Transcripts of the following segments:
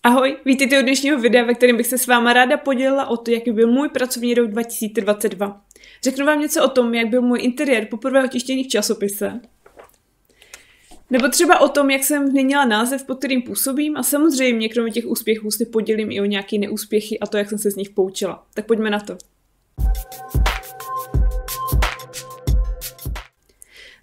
Ahoj, vítejte u dnešního videa, ve kterém bych se s váma ráda podělila o to, jaký byl můj pracovní rok 2022. Řeknu vám něco o tom, jak byl můj interiér poprvé otištěný v časopise. Nebo třeba o tom, jak jsem změnila název, pod kterým působím, a samozřejmě kromě těch úspěchů se podělím i o nějaké neúspěchy a to, jak jsem se z nich poučila. Tak pojďme na to.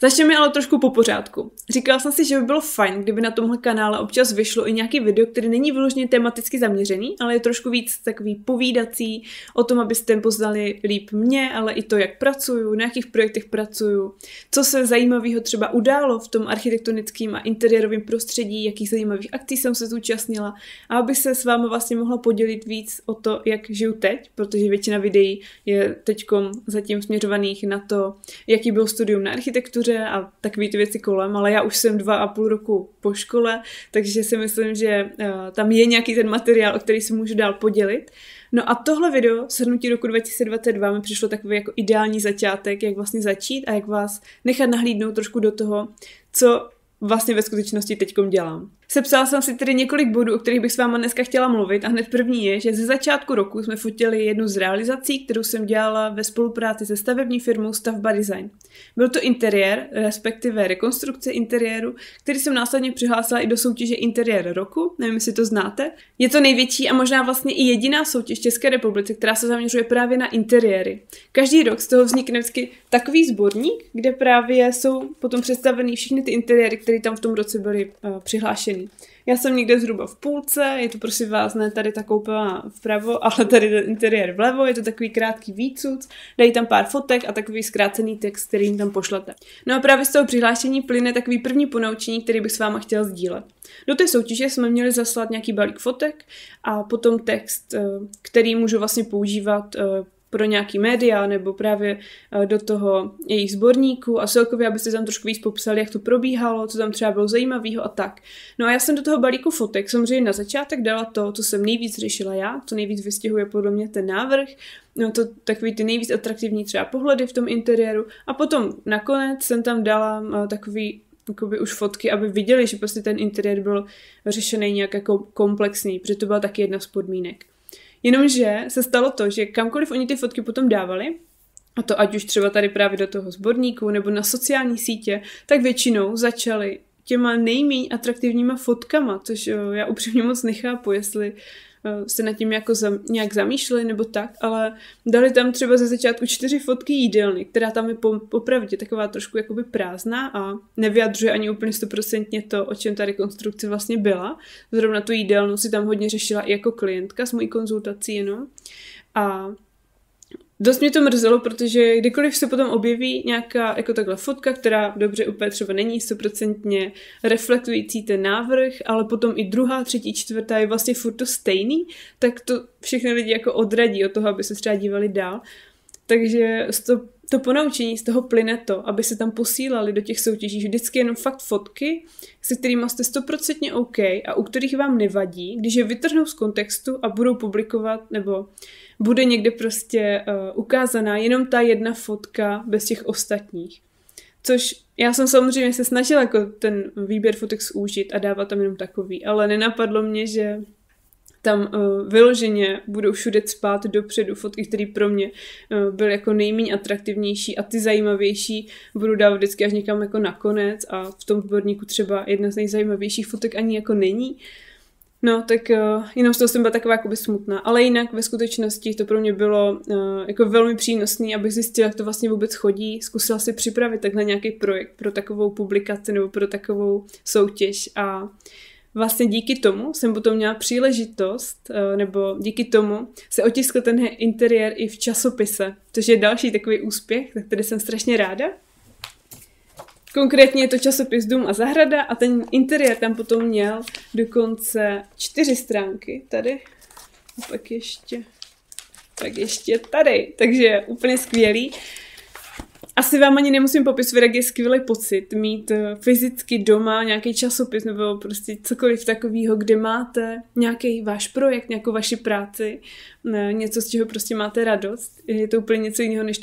Začneme ale trošku po pořádku. Říkala jsem si, že by bylo fajn, kdyby na tomhle kanále občas vyšlo i nějaký video, který není vyloženě tematicky zaměřený, ale je trošku víc takový povídací o tom, abyste poznali líp mě, ale i to, jak pracuju, na jakých projektech pracuju, co se zajímavého třeba událo v tom architektonickém a interiérovém prostředí, jakých zajímavých akcí jsem se zúčastnila, a aby se s vámi vlastně mohla podělit víc o to, jak žiju teď, protože většina videí je teďkom zatím směřovaných na to, jaký byl studium na architektuře a takový ty věci kolem, ale já už jsem 2,5 roku po škole, takže si myslím, že tam je nějaký ten materiál, o který se můžu dál podělit. No a tohle video, shrnutí roku 2022, mi přišlo takový jako ideální začátek, jak vlastně začít a jak vás nechat nahlídnout trošku do toho, co vlastně ve skutečnosti teďkom dělám. Sepsala jsem si tedy několik bodů, o kterých bych s váma dneska chtěla mluvit, a hned první je, že ze začátku roku jsme fotili jednu z realizací, kterou jsem dělala ve spolupráci se stavební firmou Stavba Design. Byl to interiér, respektive rekonstrukce interiéru, který jsem následně přihlásila i do soutěže Interiér roku, nevím, jestli to znáte. Je to největší a možná vlastně i jediná soutěž v České republice, která se zaměřuje právě na interiéry. Každý rok z toho vznikne vždycky takový sborník, kde právě jsou potom představeny všechny ty interiéry, které tam v tom roce byly přihlášeny. Já jsem někde zhruba v půlce, je to prosím vás ne tady ta koupelna vpravo, ale tady ten interiér vlevo, je to takový krátký výcuc, dají tam pár fotek a takový zkrácený text, který jim tam pošlete. No a právě z toho přihlášení plyne takový první ponaučení, který bych s váma chtěla sdílet. Do té soutěže jsme měli zaslat nějaký balík fotek a potom text, který můžu vlastně používat pro nějaký média nebo právě do toho jejich sborníku a celkově, abyste tam trošku víc popsali, jak to probíhalo, co tam třeba bylo zajímavého a tak. No a já jsem do toho balíku fotek samozřejmě na začátek dala to, co jsem nejvíc řešila já, co nejvíc vystihuje podle mě ten návrh, no to takový ty nejvíc atraktivní třeba pohledy v tom interiéru, a potom nakonec jsem tam dala takový jakoby už fotky, aby viděli, že prostě ten interiér byl řešený nějak jako komplexní, protože to byla taky jedna z podmínek. Jenomže se stalo to, že kamkoliv oni ty fotky potom dávali, a to ať už třeba tady právě do toho sborníku nebo na sociální sítě, tak většinou začali těma nejméně atraktivníma fotkama, což já upřímně moc nechápu, jestli se nad tím jako nějak zamýšleli nebo tak, ale dali tam třeba ze začátku 4 fotky jídelny, která tam je popravdě taková trošku jakoby prázdná a nevyjadřuje ani úplně 100% to, o čem ta rekonstrukce vlastně byla. Zrovna tu jídelnu si tam hodně řešila i jako klientka s mojí konzultací jenom. A dost mě to mrzelo, protože kdykoliv se potom objeví nějaká jako takhle fotka, která dobře úplně třeba není 100% reflektující ten návrh, ale potom i druhá, třetí, čtvrtá je vlastně furt to stejný, tak to všechny lidi jako odradí od toho, aby se třeba dívali dál. Takže to ponaučení z toho plyne to, aby se tam posílali do těch soutěží vždycky jenom fakt fotky, se kterými jste 100% OK a u kterých vám nevadí, když je vytrhnou z kontextu a budou publikovat, nebo bude někde prostě ukázaná jenom ta jedna fotka bez těch ostatních. Což já jsem samozřejmě se snažila jako ten výběr fotek zúžit a dávat tam jenom takový, ale nenapadlo mě, že tam vyloženě budou všude cpát dopředu fotky, které pro mě byly jako nejméně atraktivnější a ty zajímavější budu dávat vždycky až někam jako nakonec a v tom sborníku třeba jedna z nejzajímavějších fotek ani jako není. No, tak jenom z toho jsem byla taková jakoby smutná, ale jinak ve skutečnosti to pro mě bylo jako velmi přínosné, abych zjistila, jak to vlastně vůbec chodí, zkusila si připravit takhle nějaký projekt pro takovou publikaci nebo pro takovou soutěž a vlastně díky tomu jsem potom měla příležitost, nebo díky tomu se otiskl ten interiér i v časopise, což je další takový úspěch, za který jsem strašně ráda. Konkrétně je to časopis Dům a zahrada a ten interiér tam potom měl dokonce 4 stránky tady a pak ještě tady, takže úplně skvělý. Asi vám ani nemusím popisovat, jak je skvělý pocit mít fyzicky doma nějaký časopis nebo prostě cokoliv takového, kde máte nějaký váš projekt, nějakou vaši práci, něco, z čeho prostě máte radost. Je to úplně něco jiného, než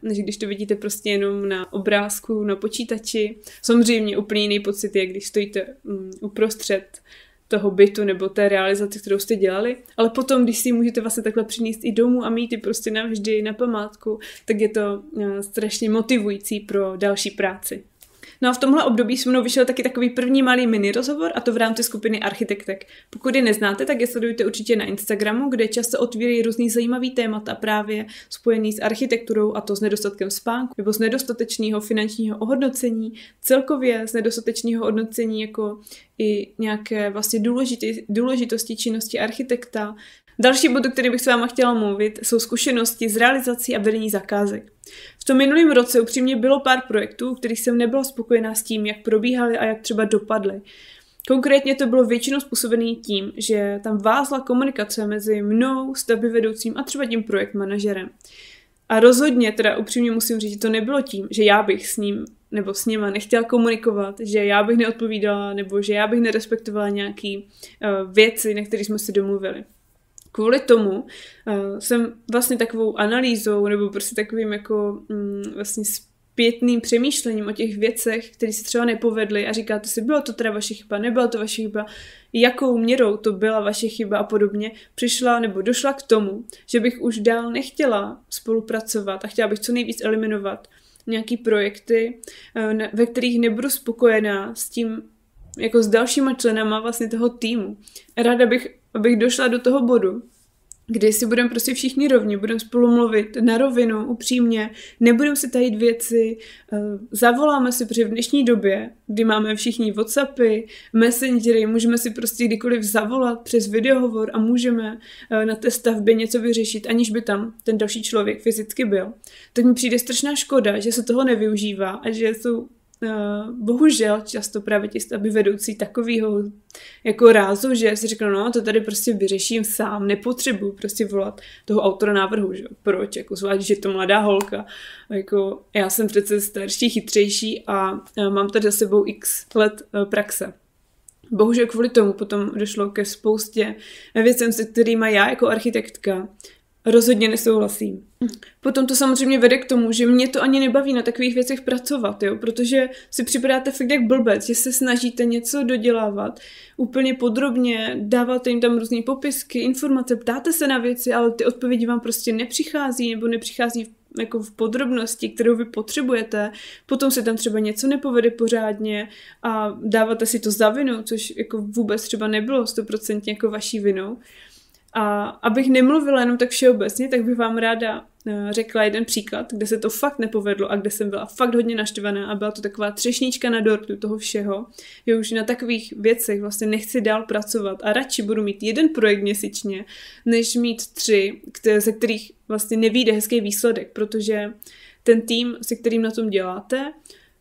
když to vidíte prostě jenom na obrázku, na počítači. Samozřejmě úplně jiný pocit je, když stojíte uprostřed toho bytu nebo té realizace, kterou jste dělali, ale potom, když si ji můžete vlastně takhle přinést i domů a mít ji prostě navždy na památku, tak je to strašně motivující pro další práci. No a v tomhle období se mnou vyšel taky takový první malý mini rozhovor, a to v rámci skupiny Architektek. Pokud je neznáte, tak je sledujte určitě na Instagramu, kde často otvírají různý zajímavý témata právě spojený s architekturou, a to s nedostatkem spánku nebo z nedostatečného finančního ohodnocení, celkově z nedostatečného hodnocení jako i nějaké vlastně důležitosti činnosti architekta. Další bod, o který bych s váma chtěla mluvit, jsou zkušenosti z realizací a vedení zakázek. V tom minulém roce upřímně bylo pár projektů, kterých jsem nebyla spokojená s tím, jak probíhaly a jak třeba dopadly. Konkrétně to bylo většinou způsobené tím, že tam vázla komunikace mezi mnou, stavbyvedoucím a třeba tím projekt manažerem. A rozhodně teda upřímně musím říct, že to nebylo tím, že já bych s ním nebo s nima nechtěla komunikovat, že já bych neodpovídala nebo že já bych nerespektovala nějaký věci, na které jsme si domluvili. Kvůli tomu jsem vlastně takovou analýzou nebo prostě takovým jako vlastně zpětným přemýšlením o těch věcech, které se třeba nepovedly a říkáte si, bylo to teda vaše chyba, nebyla to vaše chyba, jakou měrou to byla vaše chyba a podobně, přišla nebo došla k tomu, že bych už dál nechtěla spolupracovat a chtěla bych co nejvíc eliminovat nějaký projekty, ve kterých nebudu spokojená s tím, jako s dalšíma členama vlastně toho týmu. Ráda bych, abych došla do toho bodu, kdy si budeme prostě všichni rovni, budeme spolu mluvit na rovinu, upřímně, nebudeme si tajit věci, zavoláme si, protože v dnešní době, kdy máme všichni WhatsAppy, Messengery, můžeme si prostě kdykoliv zavolat přes videohovor a můžeme na té stavbě něco vyřešit, aniž by tam ten další člověk fyzicky byl. Tak mi přijde strašná škoda, že se toho nevyužívá a že jsou bohužel často právě ti stavbyvedoucí takovýho jako rázu, že si řeknou, no to tady prostě vyřeším sám, nepotřebuji prostě volat toho autora návrhu, že proč, jako zvlášť, že to mladá holka, jako já jsem přece starší, chytřejší a mám tady za sebou x let praxe. Bohužel kvůli tomu potom došlo ke spoustě věcem, se kterýma já jako architektka rozhodně nesouhlasím. Potom to samozřejmě vede k tomu, že mě to ani nebaví na takových věcech pracovat, jo? Protože si připadáte fakt jak blbec, že se snažíte něco dodělávat úplně podrobně, dáváte jim tam různé popisky, informace, ptáte se na věci, ale ty odpovědi vám prostě nepřichází nebo nepřichází jako v podrobnosti, kterou vy potřebujete. Potom se tam třeba něco nepovede pořádně a dáváte si to za vinu, což jako vůbec třeba nebylo 100% jako vaší vinou. A abych nemluvila jenom tak všeobecně, tak bych vám ráda řekla jeden příklad, kde se to fakt nepovedlo a kde jsem byla fakt hodně naštvaná a byla to taková třešnička na dortu toho všeho, že už na takových věcech vlastně nechci dál pracovat a radši budu mít jeden projekt měsíčně, než mít 3, ze kterých vlastně nevyjde hezký výsledek, protože ten tým, se kterým na tom děláte,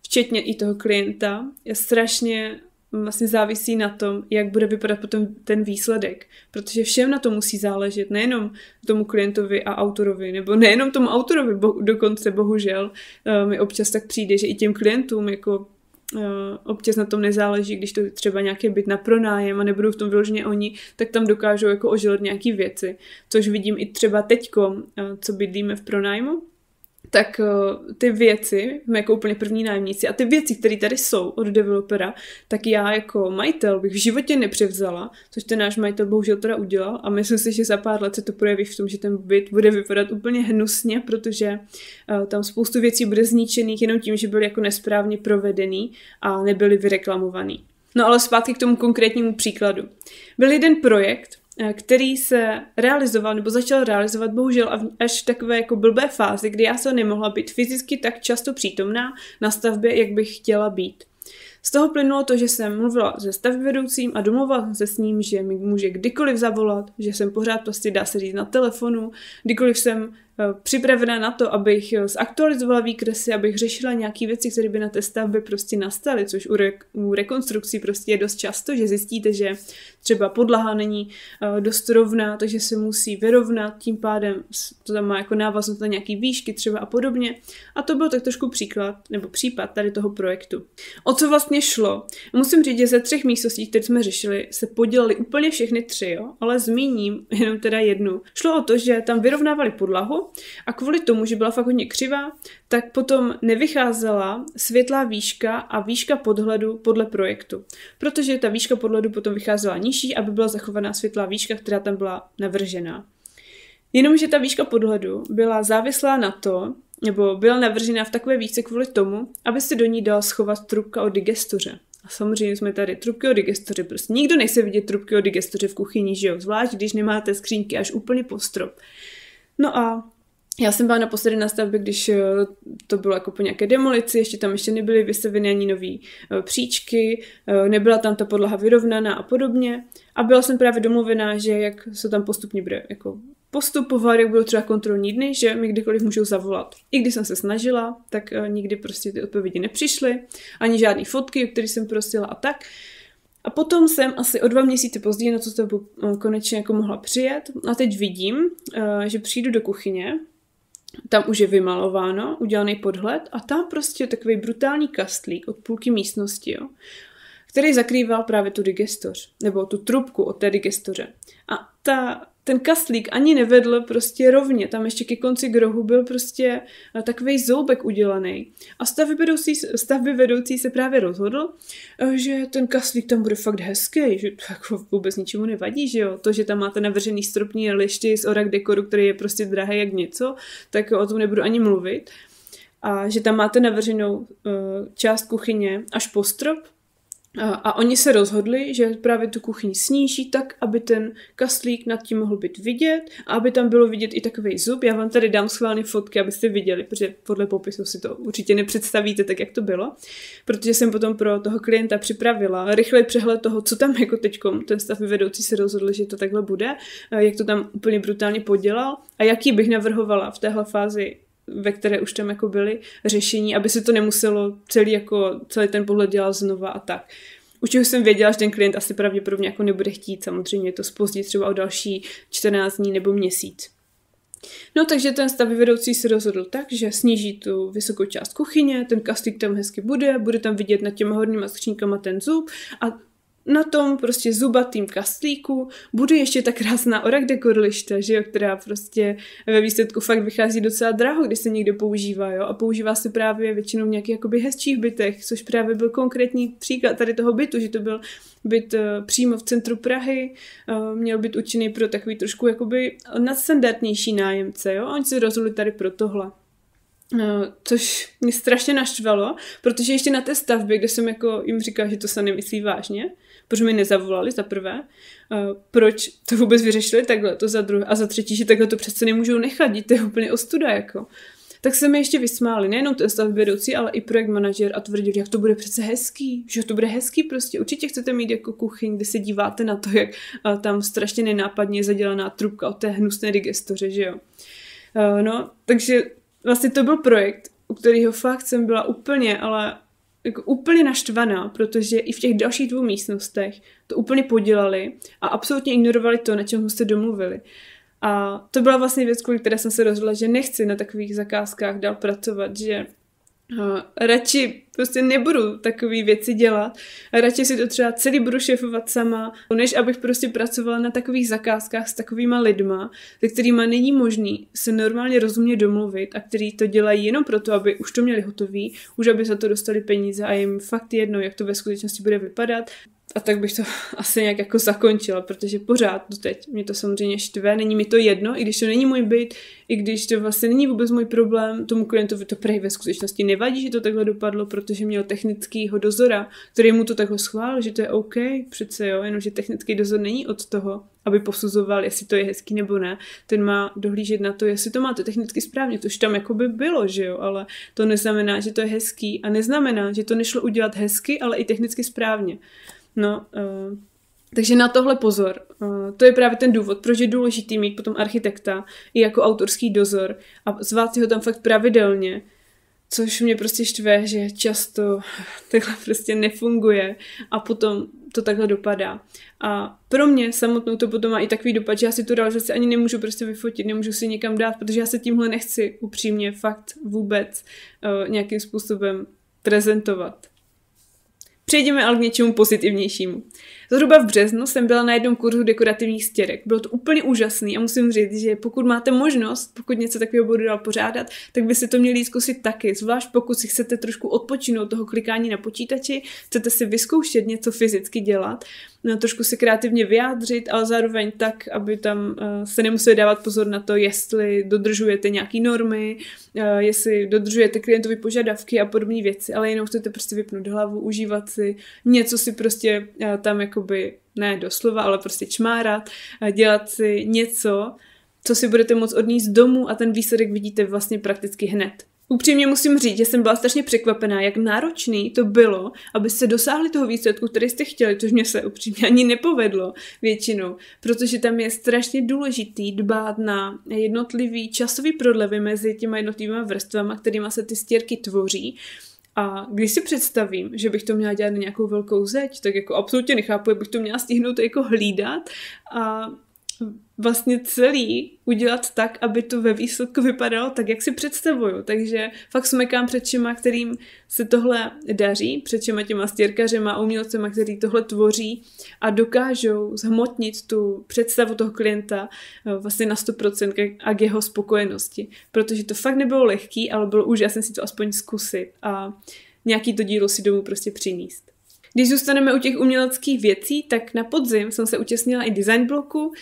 včetně i toho klienta, je strašně vlastně závisí na tom, jak bude vypadat potom ten výsledek. Protože všem na to musí záležet, nejenom tomu klientovi a autorovi, nebo nejenom tomu autorovi, dokonce bohužel mi občas tak přijde, že i těm klientům jako občas na tom nezáleží, když to třeba nějaký byt na pronájem a nebudou v tom vyloženě oni, tak tam dokážou jako ožilet nějaký věci. Což vidím i třeba teďko, co bydlíme v pronájmu, tak ty věci, jsme jako úplně první nájemníci a ty věci, které tady jsou od developera, tak já jako majitel bych v životě nepřevzala, což ten náš majitel bohužel teda udělal a myslím si, že za pár let se to projeví v tom, že ten byt bude vypadat úplně hnusně, protože tam spoustu věcí bude zničených jenom tím, že byly jako nesprávně provedený a nebyly vyreklamovaný. No ale zpátky k tomu konkrétnímu příkladu. Byl jeden projekt, který se realizoval nebo začal realizovat bohužel až v takové jako blbé fázi, kdy já se nemohla být fyzicky tak často přítomná na stavbě, jak bych chtěla být. Z toho plynulo to, že jsem mluvila se stavbyvedoucím a domluvila jsem se s ním, že mi může kdykoliv zavolat, že jsem pořád prostě dá se říct na telefonu, kdykoliv jsem připravená na to, abych zaktualizovala výkresy, abych řešila nějaké věci, které by na té stavbě prostě nastaly, což u rekonstrukcí prostě je dost často, že zjistíte, že třeba podlaha není dost rovná, takže se musí vyrovnat, tím pádem to tam má jako návaznost na nějaký výšky třeba a podobně. A to byl tak trošku příklad nebo případ tady toho projektu. O co vlastně absolutně šlo. Musím říct, že ze 3 místností, které jsme řešili, se podělali úplně všechny 3, jo? Ale zmíním jenom teda jednu. Šlo o to, že tam vyrovnávali podlahu a kvůli tomu, že byla fakt hodně křivá, tak potom nevycházela světlá výška a výška podhledu podle projektu. Protože ta výška podhledu potom vycházela nižší, aby byla zachovaná světlá výška, která tam byla navržená. Jenomže ta výška podhledu byla závislá na to, nebo byla navržená v takové výšce kvůli tomu, aby se do ní dal schovat trubka od digestoře. A samozřejmě jsme tady trubky od digestoře, prostě nikdo nechce vidět trubky od digestoře v kuchyni, že jo, zvlášť když nemáte skřínky až úplně po strop. No a já jsem byla naposledy na stavbě, když to bylo jako po nějaké demolici, ještě nebyly vystaveny ani nový příčky, nebyla tam ta podlaha vyrovnaná a podobně. A byla jsem právě domluvená, že jak se tam postupně bude jako postupovat, jak budou třeba kontrolní dny, že mi kdykoliv můžou zavolat. I když jsem se snažila, tak nikdy prostě ty odpovědi nepřišly, ani žádný fotky, o které jsem prosila a tak. A potom jsem asi o 2 měsíce později na tu stavbu konečně jako mohla přijet. A teď vidím, že přijdu do kuchyně, tam už je vymalováno, udělaný podhled a tam prostě takový brutální kastlík od půlky místnosti, jo, který zakrýval právě tu digestoř, nebo tu trubku od té digestoře. A ten kastlík ani nevedl prostě rovně, tam ještě ke konci k rohu byl prostě takovej zoubek udělaný. A stavby vedoucí se právě rozhodl, že ten kastlík tam bude fakt hezký, že to jako vůbec ničemu nevadí, že jo. To, že tam máte navržený stropní lišty z Orak Dekoru, který je prostě drahý jak něco, tak o tom nebudu ani mluvit. A že tam máte navrženou část kuchyně až po strop, a oni se rozhodli, že právě tu kuchyni sníží tak, aby ten kastlík nad tím mohl být vidět a aby tam bylo vidět i takovej zub. Já vám tady dám schválně fotky, abyste viděli, protože podle popisu si to určitě nepředstavíte tak, jak to bylo. Protože jsem potom pro toho klienta připravila rychlej přehled toho, co tam jako teďkom ten stavby vedoucí se rozhodl, že to takhle bude, jak to tam úplně brutálně podělal a jaký bych navrhovala v téhle fázi, ve které už tam jako byly řešení, aby se to nemuselo celý ten pohled dělat znova a tak. Už jsem věděla, že ten klient asi pravděpodobně jako nebude chtít, samozřejmě to zpozdí třeba o další 14 dní nebo měsíc. No takže ten stavby vedoucí se rozhodl tak, že sníží tu vysokou část kuchyně, ten kastlík tam hezky bude tam vidět nad těma horníma skřínkama ten zub a na tom prostě zubatým kastlíku bude ještě ta krásná Orak Dekor lišta, že jo, která prostě ve výsledku fakt vychází docela draho, když se někdo používá, jo, a používá se právě většinou v nějakých jakoby hezčích bytech, což právě byl konkrétní příklad tady toho bytu, že to byl byt přímo v centru Prahy, měl být určený pro takový trošku jakoby nadstandardnější nájemce, jo, a oni se rozhodli tady pro tohle. Což mě strašně naštvalo, protože ještě na té stavbě, kde jsem jako jim říkala, že to se nemyslí vážně, protože mi nezavolali za prvé, proč to vůbec vyřešili takhle, to za druhé a za třetí, že takhle to přece nemůžou nechat, to je úplně ostuda jako. Tak se mi ještě vysmáli, nejenom ten stavby vedoucí, ale i projekt manažer a tvrdili, jak to bude přece hezký, že to bude hezký prostě, určitě chcete mít jako kuchyň, kde se díváte na to, jak tam strašně nenápadně je zadělaná trubka od té hnusné digestoře, že jo. No, takže vlastně to byl projekt, u kterého fakt jsem byla úplně, ale jako úplně naštvaná, protože i v těch dalších 2 místnostech to úplně podělali a absolutně ignorovali to, na čem jsme se domluvili. A to byla vlastně věc, kvůli které jsem se rozhodla, že nechci na takových zakázkách dál pracovat, že radši prostě nebudu takové věci dělat a radši si to třeba celý budu šéfovat sama, než abych prostě pracovala na takových zakázkách s takovýma lidma, se kterýma není možný se normálně rozumně domluvit a který to dělají jenom proto, aby už to měli hotový, už aby za to dostali peníze a jim fakt jedno, jak to ve skutečnosti bude vypadat. A tak bych to asi nějak jako zakončila, protože pořád doteď mě to samozřejmě štve, není mi to jedno, i když to není můj byt, i když to vlastně není vůbec můj problém, tomu klientovi to prej ve skutečnosti nevadí, že to takhle dopadlo, protože měl technickýho dozora, který mu to takhle schválil, že to je OK, přece jo, jenomže technický dozor není od toho, aby posuzoval, jestli to je hezký nebo ne, ten má dohlížet na to, jestli to máte technicky správně, to už tam jako by bylo, že jo, ale to neznamená, že to je hezký a neznamená, že to nešlo udělat hezky, ale i technicky správně. No, takže na tohle pozor. To je právě ten důvod, proč je důležitý mít potom architekta i jako autorský dozor a zvát si ho tam fakt pravidelně, což mě prostě štve, že často takhle prostě nefunguje a potom to takhle dopadá. A pro mě samotnou to potom má i takový dopad, že já si tu realizaci ani nemůžu prostě vyfotit, nemůžu si někam dát, protože já se tímhle nechci upřímně fakt vůbec nějakým způsobem prezentovat. Přejdeme ale k něčemu pozitivnějšímu. Zhruba v březnu jsem byla na jednom kurzu dekorativních stěrek. Bylo to úplně úžasný a musím říct, že pokud máte možnost, pokud něco takového budu dál pořádat, tak by si to měli zkusit taky. Zvlášť pokud si chcete trošku odpočinout toho klikání na počítači, chcete si vyzkoušet něco fyzicky dělat, trošku se kreativně vyjádřit, ale zároveň tak, aby tam se nemuseli dávat pozor na to, jestli dodržujete nějaké normy, jestli dodržujete klientovy požadavky a podobné věci, ale jenom chcete prostě vypnout hlavu, užívat si, něco si prostě tam jakoby, ne doslova, ale prostě čmárat, dělat si něco, co si budete moct odníst domů a ten výsledek vidíte vlastně prakticky hned. Upřímně musím říct, že jsem byla strašně překvapená, jak náročný to bylo, abyste dosáhli toho výsledku, který jste chtěli, což mě se upřímně ani nepovedlo většinou, protože tam je strašně důležitý dbát na jednotlivý časový prodlevy mezi těma jednotlivými vrstvama, kterými se ty stěrky tvoří. A když si představím, že bych to měla dělat na nějakou velkou zeď, tak jako absolutně nechápu, jak bych to měla stihnout jako hlídat a vlastně celý udělat tak, aby to ve výsledku vypadalo tak, jak si představuju. Takže fakt smekám před všema, kterým se tohle daří, před všema těma stěrkařema a umělcema, který tohle tvoří a dokážou zhmotnit tu představu toho klienta vlastně na 100% a k jeho spokojenosti. Protože to fakt nebylo lehký, ale bylo úžasné si to aspoň zkusit a nějaký to dílo si domů prostě přinést. Když zůstaneme u těch uměleckých věcí, tak na podzim jsem se účastnila i design bloku,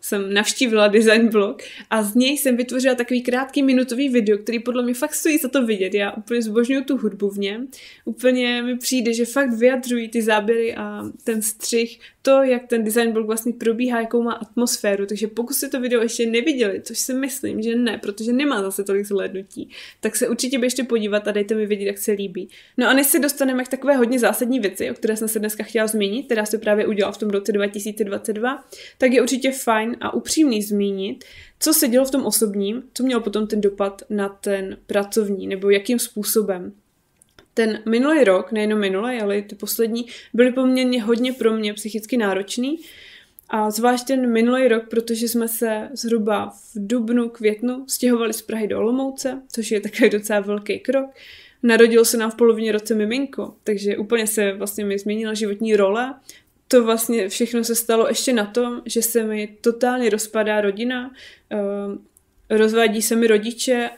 jsem navštívila design blog a z něj jsem vytvořila takový krátký minutový video, který podle mě fakt stojí za to vidět. Já úplně zbožňuju tu hudbu v něm. Úplně mi přijde, že fakt vyjadřují ty záběry a ten střih, to, jak ten design blog vlastně probíhá, jakou má atmosféru. Takže pokud jste to video ještě neviděli, což si myslím, že ne, protože nemá zase tolik zhlédnutí, tak se určitě běžte podívat a dejte mi vědět, jak se líbí. No a než se dostaneme k takové hodně zásadní věci, o které jsem se dneska chtěla zmínit, která se právě udělala v tom roce 2022, tak je určitě fajn a upřímný zmínit, co se dělo v tom osobním, co mělo potom ten dopad na ten pracovní, nebo jakým způsobem. Ten minulý rok, nejenom minulý, ale i ty poslední, byly poměrně hodně pro mě psychicky náročný. A zvlášť ten minulý rok, protože jsme se zhruba v dubnu, květnu stěhovali z Prahy do Olomouce, což je takový docela velký krok. Narodilo se nám v polovině roce miminko, takže úplně se vlastně mi změnila životní role. To vlastně všechno se stalo ještě na tom, že se mi totálně rozpadá rodina, rozvádí se mi rodiče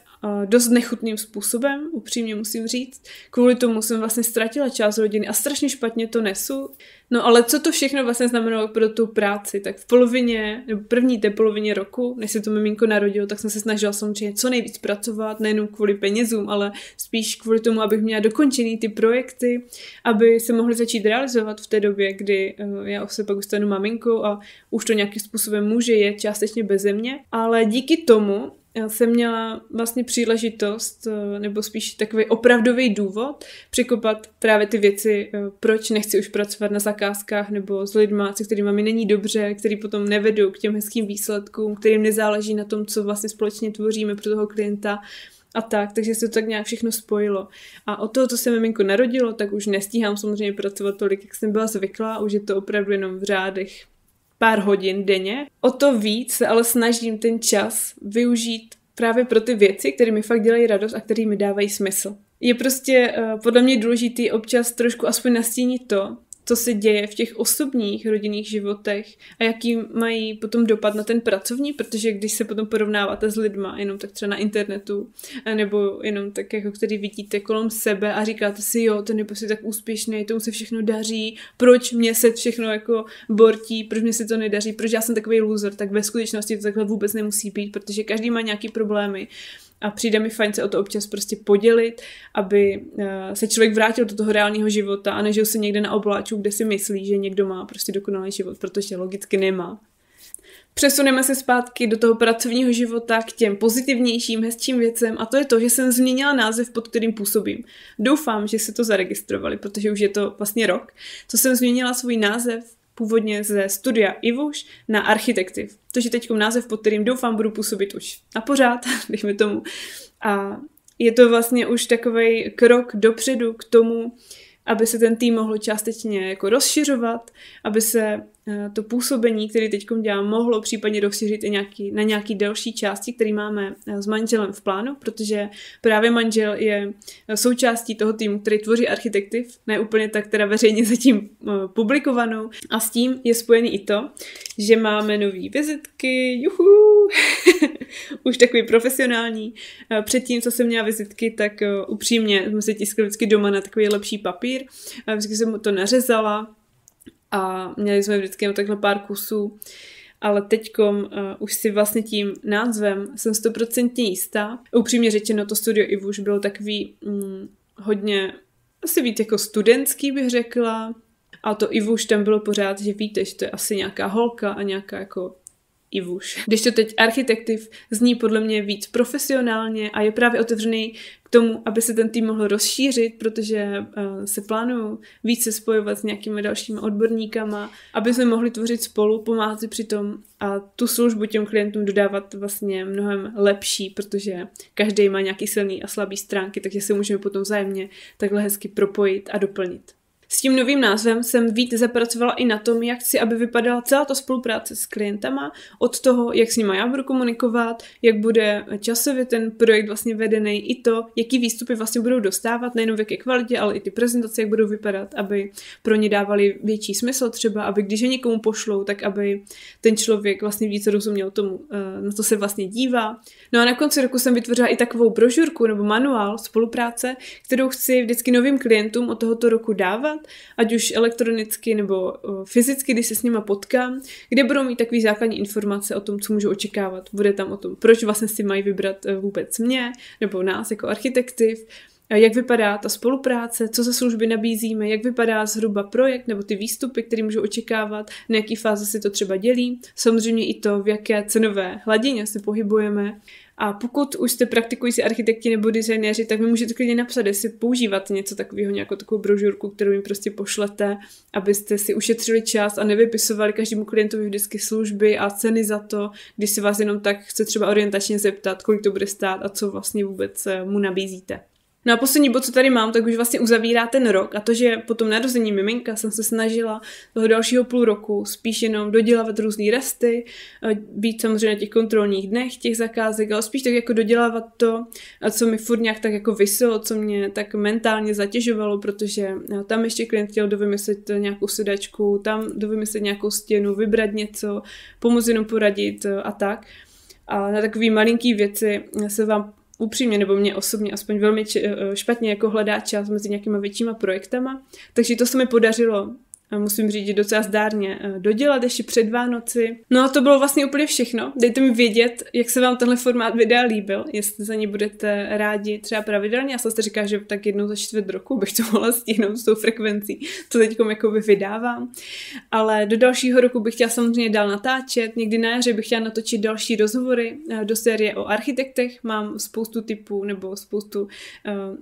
dost nechutným způsobem, upřímně musím říct. Kvůli tomu jsem vlastně ztratila část rodiny a strašně špatně to nesu. No ale co to všechno vlastně znamenalo pro tu práci? Tak v polovině, nebo první té polovině roku, než se to miminko narodilo, tak jsem se snažila samozřejmě co nejvíc pracovat, nejenom kvůli penězům, ale spíš kvůli tomu, abych měla dokončený ty projekty, aby se mohly začít realizovat v té době, kdy já se pak už stanu maminkou a už to nějakým způsobem může jet částečně beze mě. Ale díky tomu jsem měla vlastně příležitost, nebo spíš takový opravdový důvod překopat právě ty věci, proč nechci už pracovat na zakázkách nebo s lidma, se kterými mi není dobře, který potom nevedou k těm hezkým výsledkům, kterým nezáleží na tom, co vlastně společně tvoříme pro toho klienta a tak, takže se to tak nějak všechno spojilo. A od toho, co se miminko narodilo, tak už nestíhám samozřejmě pracovat tolik, jak jsem byla zvyklá, už je to opravdu jenom v řádech pár hodin denně. O to víc se ale snažím ten čas využít právě pro ty věci, které mi fakt dělají radost a které mi dávají smysl. Je prostě podle mě důležitý občas trošku aspoň nastínit to, co se děje v těch osobních rodinných životech a jaký mají potom dopad na ten pracovní, protože když se potom porovnáváte s lidma, jenom tak třeba na internetu, nebo jenom tak, jako který vidíte kolem sebe a říkáte si, jo, ten je prostě tak úspěšný, tomu se všechno daří, proč mě se všechno jako bortí, proč mě se to nedaří, proč já jsem takový loser, tak ve skutečnosti to takhle vůbec nemusí být, protože každý má nějaký problémy. A přijde mi fajn se o to občas prostě podělit, aby se člověk vrátil do toho reálného života a nežil si někde na obláčku, kde si myslí, že někdo má prostě dokonalý život, protože logicky nemá. Přesuneme se zpátky do toho pracovního života k těm pozitivnějším, hezčím věcem a to je to, že jsem změnila název, pod kterým působím. Doufám, že se to zaregistrovali, protože už je to vlastně rok, co jsem změnila svůj název původně ze studia Ivuš na Architektiv. To je teď název, pod kterým doufám budu působit už na pořád, dejme tomu. A je to vlastně už takovej krok dopředu k tomu, aby se ten tým mohl částečně jako rozšiřovat, aby se to působení, které teď dělám, mohlo případně rozšířit i na nějaký další části, které máme s manželem v plánu, protože právě manžel je součástí toho týmu, který tvoří Architektiv, ne úplně tak teda veřejně zatím publikovanou. A s tím je spojený i to, že máme nový vizitky, juhu, už takový profesionální. Předtím, co jsem měla vizitky, tak upřímně jsme si tiskli vždycky doma na takový lepší papír. Vždycky jsem to nařezala a měli jsme vždycky takhle pár kusů. Ale teďkom už si vlastně tím názvem jsem 100% jistá. Upřímně řečeno, to studio Ivuš bylo takový hodně, asi víc jako studentský bych řekla. A to Ivuš tam bylo pořád, že víte, že to je asi nějaká holka a nějaká jako Ivuš. Když to teď Architektiv zní podle mě víc profesionálně a je právě otevřený k tomu, aby se ten tým mohl rozšířit, protože se plánují více spojovat s nějakými dalšími odborníkama, aby jsme mohli tvořit spolu, pomáhat si přitom a tu službu těm klientům dodávat vlastně mnohem lepší, protože každý má nějaký silný a slabý stránky, takže se můžeme potom vzájemně takhle hezky propojit a doplnit. S tím novým názvem jsem víc zapracovala i na tom, jak chci, aby vypadala celá ta spolupráce s klientama, od toho, jak s nimi já budu komunikovat, jak bude časově ten projekt vlastně vedený, i to, jaký výstupy vlastně budou dostávat, nejenom v jaké kvalitě, ale i ty prezentace, jak budou vypadat, aby pro ně dávali větší smysl třeba, aby když je někomu pošlou, tak aby ten člověk vlastně víc rozuměl tomu, na co se vlastně dívá. No a na konci roku jsem vytvořila i takovou brožurku nebo manuál spolupráce, kterou chci vždycky novým klientům od tohoto roku dávat, ať už elektronicky nebo fyzicky, když se s nima potkám, kde budou mít takový základní informace o tom, co můžu očekávat. Bude tam o tom, proč vlastně si mají vybrat vůbec mě nebo nás jako Architektiv, jak vypadá ta spolupráce, co za služby nabízíme, jak vypadá zhruba projekt nebo ty výstupy, které můžu očekávat, na jaký fáze si to třeba dělí. Samozřejmě i to, v jaké cenové hladině se pohybujeme. A pokud už jste praktikující architekti nebo designéři, tak mi můžete klidně napsat, jestli používat něco takového, nějakou takovou brožurku, kterou jim prostě pošlete, abyste si ušetřili čas a nevypisovali každému klientovi vždycky služby a ceny za to, když si vás jenom tak chce třeba orientačně zeptat, kolik to bude stát a co vlastně vůbec mu nabízíte. No a poslední bod, co tady mám, tak už vlastně uzavírá ten rok a to, že po tom narození miminka jsem se snažila toho dalšího půl roku spíš jenom dodělávat různý resty, být samozřejmě na těch kontrolních dnech těch zakázek, ale spíš tak jako dodělávat to, co mi furt nějak tak jako viselo, co mě tak mentálně zatěžovalo, protože tam ještě klient chtěl dovymyslet nějakou sedačku, tam dovymyslet nějakou stěnu, vybrat něco, pomoct jenom poradit a tak. A na takové malinký věci se vám upřímně, nebo mě osobně aspoň velmi špatně jako hledá čas mezi nějakýma většíma projektama. Takže to se mi podařilo, musím říct, že docela zdárně dodělat ještě před Vánoci. No a to bylo vlastně úplně všechno. Dejte mi vědět, jak se vám tenhle formát videa líbil, jestli za ně budete rádi třeba pravidelně. Já jsem si říkala, že tak jednou za čtvrt roku bych to mohla stihnout s tou frekvencí, co teďkom jakoby vydávám. Ale do dalšího roku bych chtěla samozřejmě dál natáčet. Někdy na jaře bych chtěla natočit další rozhovory do série o architektech. Mám spoustu typů nebo spoustu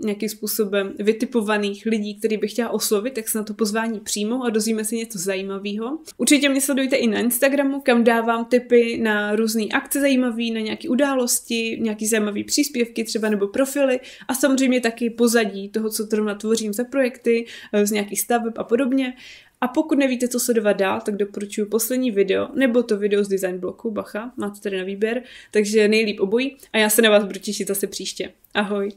nějakým způsobem vytipovaných lidí, který bych chtěla oslovit, tak se na to pozvání přijmou a dozvíme se něco zajímavého. Určitě mě sledujte i na Instagramu, kam dávám tipy na různé akce zajímavé, na nějaké události, nějaké zajímavé příspěvky třeba nebo profily a samozřejmě taky pozadí toho, co zrovna tvořím za projekty, z nějakých staveb a podobně. A pokud nevíte, co sledovat dál, tak doporučuji poslední video, nebo to video z design bloku, bacha, máte tady na výběr, takže nejlíp obojí a já se na vás budu těšit zase příště. Ahoj!